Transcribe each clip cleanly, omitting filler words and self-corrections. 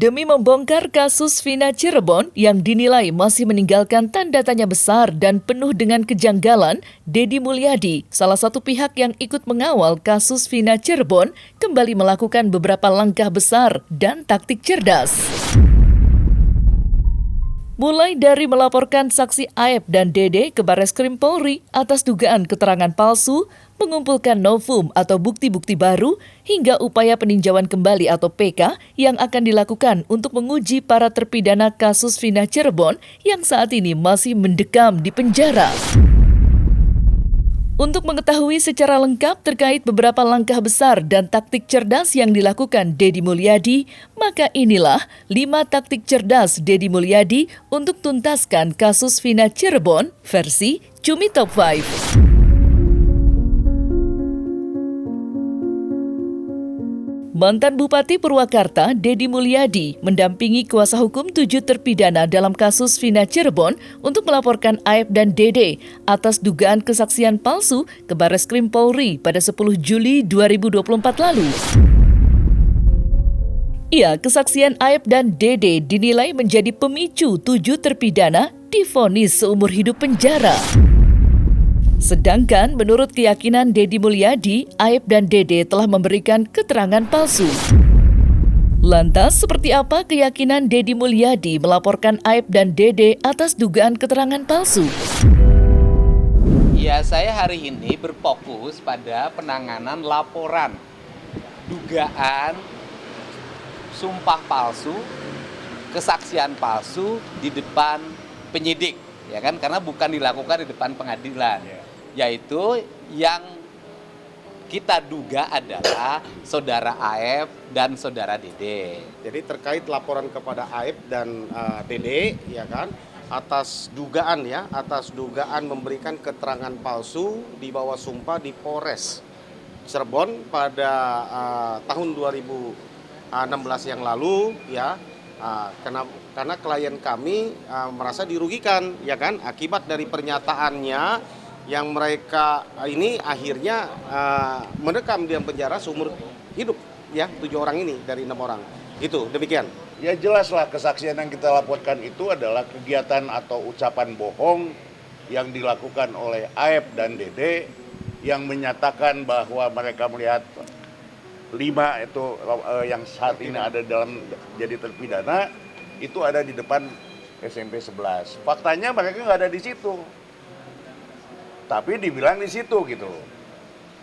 Demi membongkar kasus Vina Cirebon yang dinilai masih meninggalkan tanda tanya besar dan penuh dengan kejanggalan, Deddy Mulyadi, salah satu pihak yang ikut mengawal kasus Vina Cirebon, kembali melakukan beberapa langkah besar dan taktik cerdas. Mulai dari melaporkan saksi Aep dan Dede ke Barreskrim Polri atas dugaan keterangan palsu, mengumpulkan novum atau bukti-bukti baru, hingga upaya peninjauan kembali atau PK yang akan dilakukan untuk menguji para terpidana kasus Vina Cirebon yang saat ini masih mendekam di penjara. Untuk mengetahui secara lengkap terkait beberapa langkah besar dan taktik cerdas yang dilakukan Deddy Mulyadi, maka inilah 5 taktik cerdas Deddy Mulyadi untuk tuntaskan kasus Vina Cirebon versi Cumi Top 5. Mantan Bupati Purwakarta, Deddy Mulyadi, mendampingi kuasa hukum 7 terpidana dalam kasus Vina Cirebon untuk melaporkan Aep dan Dede atas dugaan kesaksian palsu ke Barreskrim Polri pada 10 Juli 2024 lalu. Kesaksian Aep dan Dede dinilai menjadi pemicu 7 terpidana divonis seumur hidup penjara. Sedangkan menurut keyakinan Deddy Mulyadi, Aep dan Dede telah memberikan keterangan palsu. Lantas, seperti apa keyakinan Deddy Mulyadi melaporkan Aep dan Dede atas dugaan keterangan palsu? Ya, saya hari ini berfokus pada penanganan laporan dugaan sumpah palsu, kesaksian palsu di depan penyidik, ya kan? Karena bukan dilakukan di depan pengadilan. Yaitu yang kita duga adalah saudara Aep dan saudara Dede. Jadi terkait laporan kepada Aep dan Dede, ya kan, atas dugaan memberikan keterangan palsu di bawah sumpah di Polres Cirebon pada tahun 2016 yang lalu, ya. Karena klien kami merasa dirugikan, ya kan, akibat dari pernyataannya yang mereka ini akhirnya mendekam di penjara seumur hidup, ya, 7 orang ini dari 6 orang. Itu demikian. Ya jelaslah kesaksian yang kita laporkan itu adalah kegiatan atau ucapan bohong yang dilakukan oleh Aep dan Dede yang menyatakan bahwa mereka melihat 5 itu yang saat ini ada dalam jadi terpidana itu ada di depan SMP 11. Faktanya mereka nggak ada di situ. Tapi dibilang di situ gitu.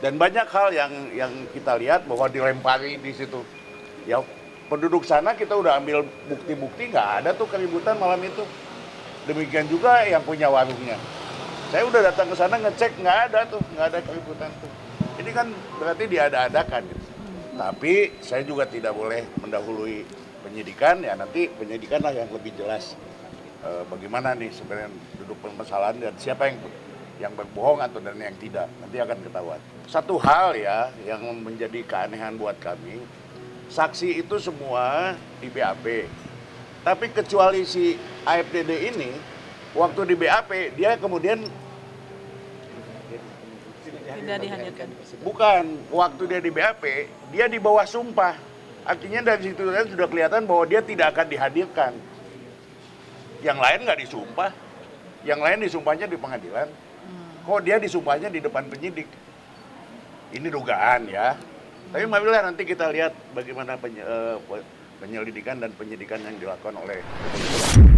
Dan banyak hal yang kita lihat bahwa dilempari di situ. Ya penduduk sana kita udah ambil bukti-bukti, nggak ada tuh keributan malam itu. Demikian juga yang punya warungnya. Saya udah datang ke sana ngecek, nggak ada keributan tuh. Ini kan berarti diada-adakan gitu. Tapi saya juga tidak boleh mendahului penyidikan, ya nanti penyidikanlah yang lebih jelas bagaimana nih sebenarnya duduk permasalahan dan siapa yang berbohong atau dan yang tidak, nanti akan ketahuan. Satu hal ya yang menjadi keanehan buat kami, saksi itu semua di BAP. Tapi kecuali si Aep Dede ini, waktu di BAP dia kemudian tidak dihadirkan. Bukan, waktu dia di BAP, dia di bawah sumpah. Artinya dari situ sudah kelihatan bahwa dia tidak akan dihadirkan. Yang lain nggak disumpah, yang lain disumpahnya di pengadilan. Kok dia disumpahnya di depan penyidik? Ini dugaan ya. Tapi marilah nanti kita lihat bagaimana penyelidikan dan penyidikan yang dilakukan oleh kepolisian.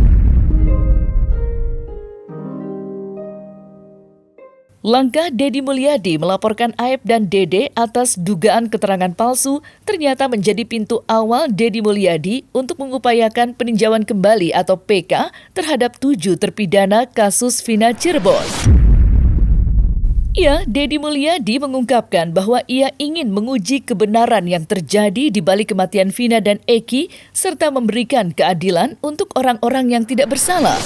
Langkah Deddy Mulyadi melaporkan Aep dan Dede atas dugaan keterangan palsu ternyata menjadi pintu awal Deddy Mulyadi untuk mengupayakan peninjauan kembali atau PK terhadap 7 terpidana kasus Vina Cirebon. Deddy Mulyadi mengungkapkan bahwa ia ingin menguji kebenaran yang terjadi di balik kematian Vina dan Eki serta memberikan keadilan untuk orang-orang yang tidak bersalah.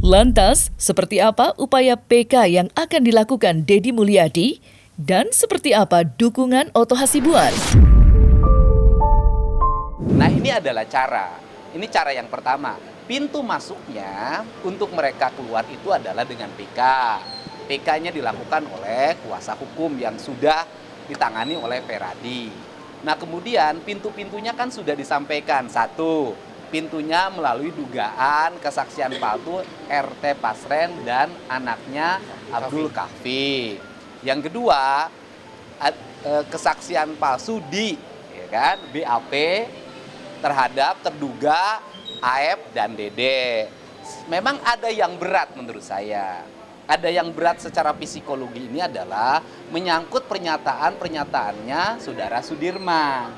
Lantas, seperti apa upaya PK yang akan dilakukan Deddy Mulyadi dan seperti apa dukungan Otto Hasibuan? Nah, ini adalah cara. Ini cara yang pertama. Pintu masuknya untuk mereka keluar itu adalah dengan PK. PK-nya dilakukan oleh kuasa hukum yang sudah ditangani oleh Feradi. Nah, kemudian pintu-pintunya kan sudah disampaikan. Satu, pintunya melalui dugaan kesaksian palsu RT Pasren dan anaknya Abdul Kahfi. Yang kedua, kesaksian palsu di BAP terhadap terduga Aep dan Dede. Memang ada yang berat menurut saya. Ada yang berat secara psikologi ini adalah menyangkut pernyataan-pernyataannya Saudara Sudirman.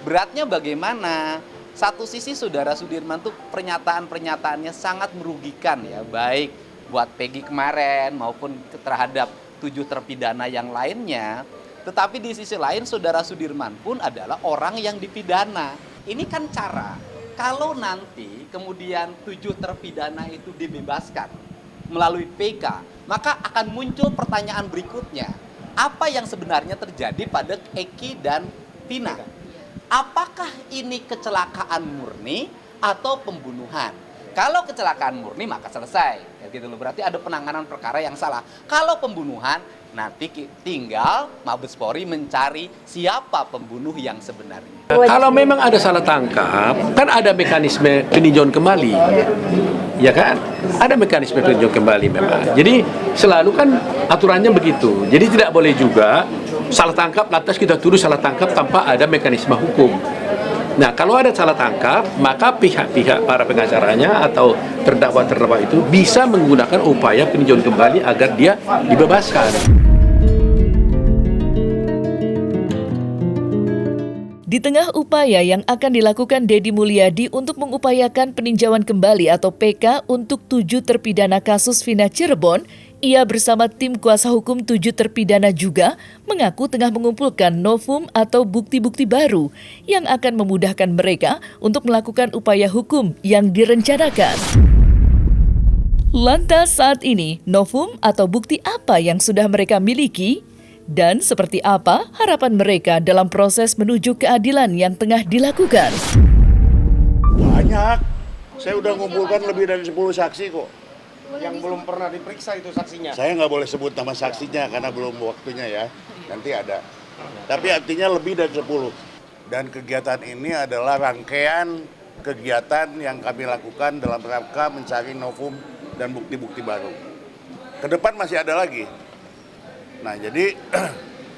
Beratnya bagaimana? Satu sisi Saudara Sudirman tuh pernyataan-pernyataannya sangat merugikan ya, baik buat Peggy kemarin maupun terhadap 7 terpidana yang lainnya. Tetapi di sisi lain Saudara Sudirman pun adalah orang yang dipidana. Ini kan cara, kalau nanti kemudian 7 terpidana itu dibebaskan melalui PK, maka akan muncul pertanyaan berikutnya. Apa yang sebenarnya terjadi pada Eki dan Vina? Apakah ini kecelakaan murni atau pembunuhan? Kalau kecelakaan murni maka selesai. Ya gitu loh. Berarti ada penanganan perkara yang salah. Kalau pembunuhan nanti tinggal Mabes Polri mencari siapa pembunuh yang sebenarnya. Kalau memang ada salah tangkap, kan ada mekanisme peninjauan kembali, ya kan? Ada mekanisme peninjauan kembali memang. Jadi selalu kan aturannya begitu. Jadi tidak boleh juga salah tangkap lantas kita tuduh salah tangkap tanpa ada mekanisme hukum. Nah, kalau ada salah tangkap, maka pihak-pihak para pengacaranya atau terdakwa itu bisa menggunakan upaya peninjauan kembali agar dia dibebaskan. Di tengah upaya yang akan dilakukan Deddy Mulyadi untuk mengupayakan peninjauan kembali atau PK untuk 7 terpidana kasus Vina Cirebon, ia bersama tim kuasa hukum 7 terpidana juga mengaku tengah mengumpulkan novum atau bukti-bukti baru yang akan memudahkan mereka untuk melakukan upaya hukum yang direncanakan. Lantas saat ini, novum atau bukti apa yang sudah mereka miliki? Dan seperti apa harapan mereka dalam proses menuju keadilan yang tengah dilakukan? Banyak. Saya udah ngumpulkan lebih dari 10 saksi kok. Yang belum pernah diperiksa itu saksinya. Saya nggak boleh sebut nama saksinya karena belum waktunya ya. Nanti ada. Tapi artinya lebih dari 10. Dan kegiatan ini adalah rangkaian kegiatan yang kami lakukan dalam rangka mencari novum dan bukti-bukti baru. Ke depan masih ada lagi. Nah, jadi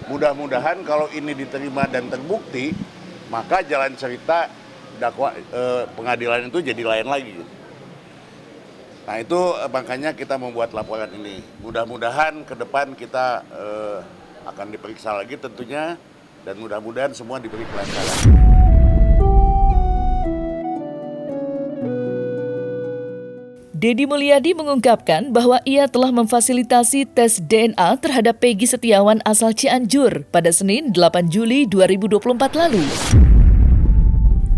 mudah-mudahan kalau ini diterima dan terbukti, maka jalan cerita pengadilan itu jadi lain lagi. Nah, itu makanya kita membuat laporan ini. Mudah-mudahan ke depan kita akan diperiksa lagi tentunya, dan mudah-mudahan semua diberi kelancaran. Deddy Mulyadi mengungkapkan bahwa ia telah memfasilitasi tes DNA terhadap Peggy Setiawan asal Cianjur pada Senin 8 Juli 2024 lalu.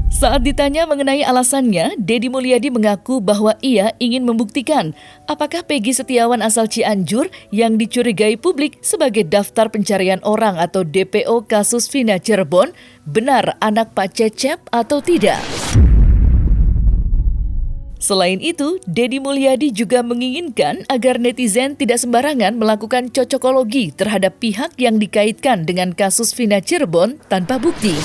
Saat ditanya mengenai alasannya, Deddy Mulyadi mengaku bahwa ia ingin membuktikan apakah Peggy Setiawan asal Cianjur yang dicurigai publik sebagai daftar pencarian orang atau DPO kasus Vina Cirebon benar anak Pak Cecep atau tidak. Selain itu, Deddy Mulyadi juga menginginkan agar netizen tidak sembarangan melakukan cocokologi terhadap pihak yang dikaitkan dengan kasus Vina Cirebon tanpa bukti.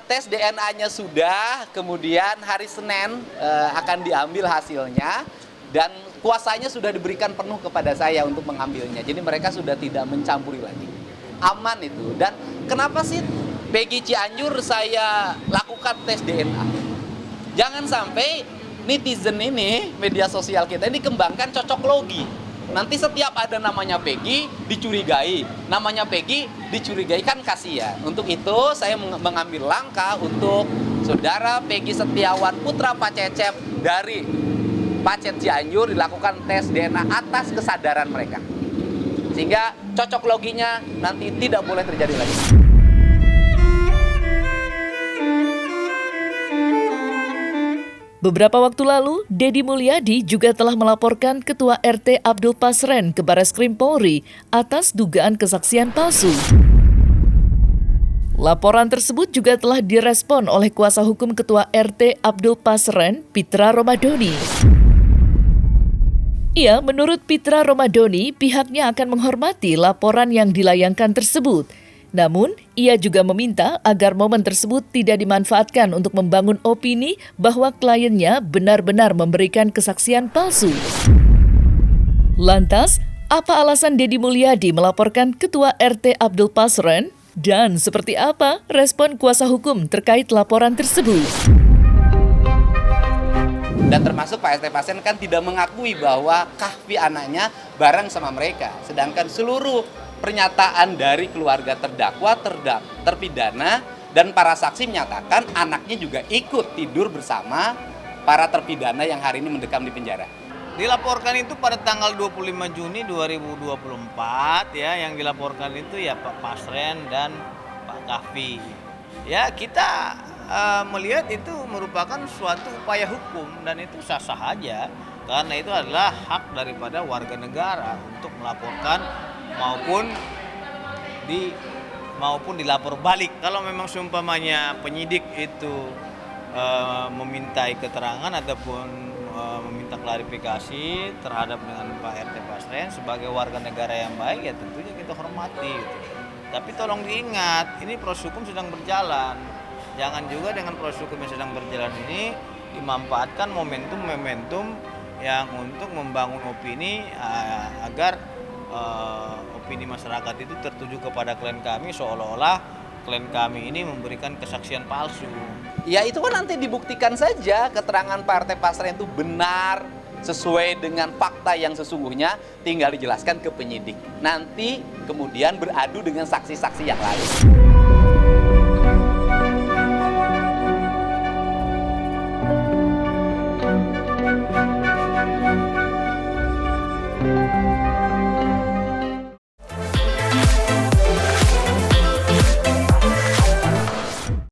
Tes DNA-nya sudah, kemudian hari Senin akan diambil hasilnya, dan kuasanya sudah diberikan penuh kepada saya untuk mengambilnya. Jadi mereka sudah tidak mencampuri lagi. Aman itu. Dan kenapa sih Peggy Cianjur saya lakukan tes DNA? Jangan sampai netizen ini, media sosial kita ini kembangkan cocoklogi. Nanti setiap ada namanya Peggy dicurigai, namanya Peggy dicurigai, kan kasihan. Untuk itu saya mengambil langkah untuk saudara Peggy Setiawan putra Pak Cecep dari Pacet Cianjur dilakukan tes DNA atas kesadaran mereka. Sehingga cocokloginya nanti tidak boleh terjadi lagi. Beberapa waktu lalu, Deddy Mulyadi juga telah melaporkan Ketua RT Abdul Pasren ke Bareskrim Polri atas dugaan kesaksian palsu. Laporan tersebut juga telah direspon oleh kuasa hukum Ketua RT Abdul Pasren, Pitra Romadoni. Ya, menurut Pitra Romadoni, pihaknya akan menghormati laporan yang dilayangkan tersebut. Namun, ia juga meminta agar momen tersebut tidak dimanfaatkan untuk membangun opini bahwa kliennya benar-benar memberikan kesaksian palsu. Lantas, apa alasan Deddy Mulyadi melaporkan Ketua RT Abdul Pasren? Dan seperti apa respon kuasa hukum terkait laporan tersebut? Dan termasuk Pak ST Pasien kan tidak mengakui bahwa Kahfi anaknya bareng sama mereka. Sedangkan seluruh pernyataan dari keluarga terdakwa, terpidana, dan para saksi menyatakan anaknya juga ikut tidur bersama para terpidana yang hari ini mendekam di penjara. Dilaporkan itu pada tanggal 25 Juni 2024 ya, yang dilaporkan itu ya Pak Pasren dan Pak Kahfi. Ya, kita melihat itu merupakan suatu upaya hukum dan itu sah-sah aja karena itu adalah hak daripada warga negara untuk melaporkan maupun dilapor balik. Kalau memang seumpamanya penyidik itu memintai keterangan ataupun meminta klarifikasi terhadap dengan Pak RT Pasren sebagai warga negara yang baik, ya tentunya kita hormati gitu. Tapi tolong diingat, ini proses hukum sedang berjalan. Jangan juga dengan proses hukum yang sedang berjalan ini dimanfaatkan momentum-momentum yang untuk membangun opini agar opini masyarakat itu tertuju kepada klien kami seolah-olah klien kami ini memberikan kesaksian palsu. Ya itu kan nanti dibuktikan saja keterangan Pak RT Pasren itu benar sesuai dengan fakta yang sesungguhnya, tinggal dijelaskan ke penyidik. Nanti kemudian beradu dengan saksi-saksi yang lain.